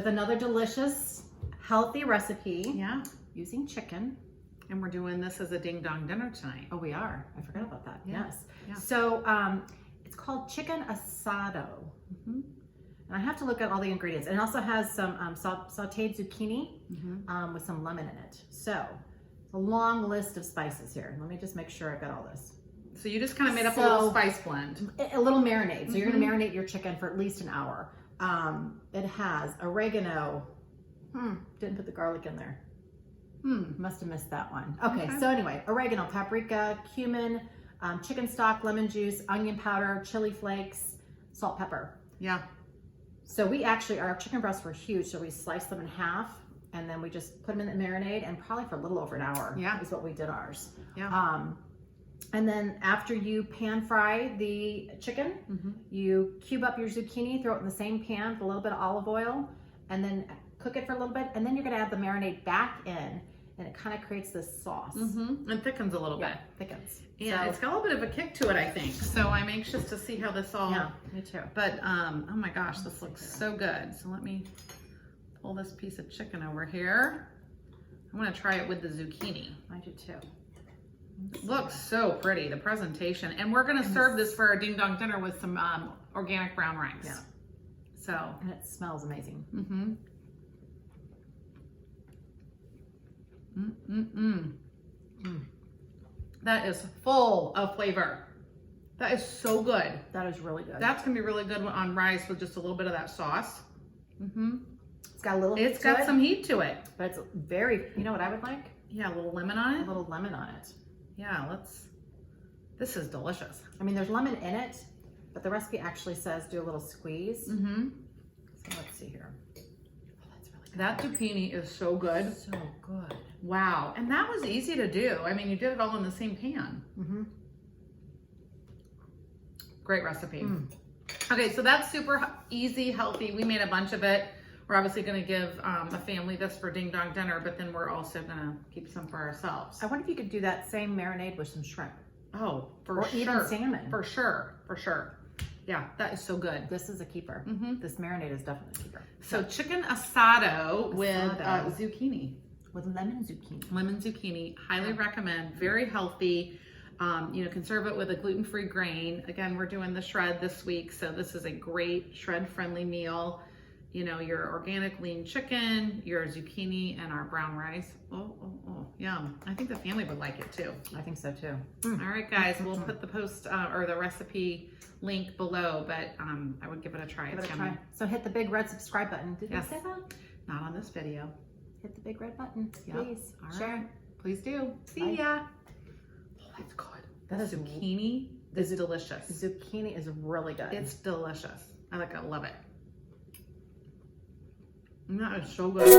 with another delicious, healthy recipe. Yeah. Using chicken. And we're doing this as a ding dong dinner tonight. Oh, we are. I forgot about that. Yeah. Yes. Yeah. So it's called chicken asado. And I have to look at all the ingredients. And it also has some sauteed zucchini with some lemon in it. So it's a long list of spices here. Let me just make sure I've got all this. So you just kind of made up a little spice blend. A little marinade. So you're going to marinate your chicken for at least an hour. It has oregano. Didn't put the garlic in there. Must have missed that one. Okay, so anyway, oregano, paprika, cumin, chicken stock, lemon juice, onion powder, chili flakes, salt, pepper. Yeah. So we actually, our chicken breasts were huge, so we sliced them in half and then we just put them in the marinade, and probably for a little over an hour is what we did ours. Yeah. And then after you pan fry the chicken, you cube up your zucchini, throw it in the same pan with a little bit of olive oil, and then cook it for a little bit, and then you're gonna add the marinade back in, and it kind of creates this sauce. And thickens a little bit. Thickens. Yeah, it's got a little bit of a kick to it, I think. So I'm anxious to see how this all. Yeah, me too. But oh my gosh, this looks so good. So let me pull this piece of chicken over here. I want to try it with the zucchini. I do too. It looks so pretty, the presentation. And we're gonna serve this for our ding dong dinner with some organic brown rice. Yeah. So. And it smells amazing. That is full of flavor. That is so good. That is really good. That's gonna be really good on rice with just a little bit of that sauce. It's got a little. It's got some heat to it, but it's very. You know what I would like? Yeah, a little lemon on it. A little lemon on it. Yeah, this is delicious. I mean, there's lemon in it, but the recipe actually says do a little squeeze. So let's see here. Oh, that's really good. That zucchini is so good. So good. Wow, and that was easy to do. I mean, you did it all in the same pan. Great recipe. Okay, so that's super easy, healthy. We made a bunch of it. We're obviously gonna give a family this for ding dong dinner, but then we're also gonna keep some for ourselves. I wonder if you could do that same marinade with some shrimp. Oh, for or sure. even salmon. For sure, for sure. Yeah, that is so good. This is a keeper. This marinade is definitely a keeper. So chicken asado with zucchini. With lemon zucchini. Lemon zucchini, highly recommend, very healthy. You know, can serve it with a gluten-free grain. Again, we're doing the shred this week, so this is a great shred-friendly meal. You know, your organic lean chicken, your zucchini, and our brown rice. Oh, yum. I think the family would like it too. I think so too. All right, guys, we'll put the post or the recipe link below, but I would give it a try. It's yummy. So hit the big red subscribe button. Did Yes. you say that? Not on this video. Hit the big red button, Yep. please. All Share. right. Please do. See Bye. ya. Oh, that's good. That is zucchini is delicious. Zucchini is really good. It's delicious. I love it. And that is so good.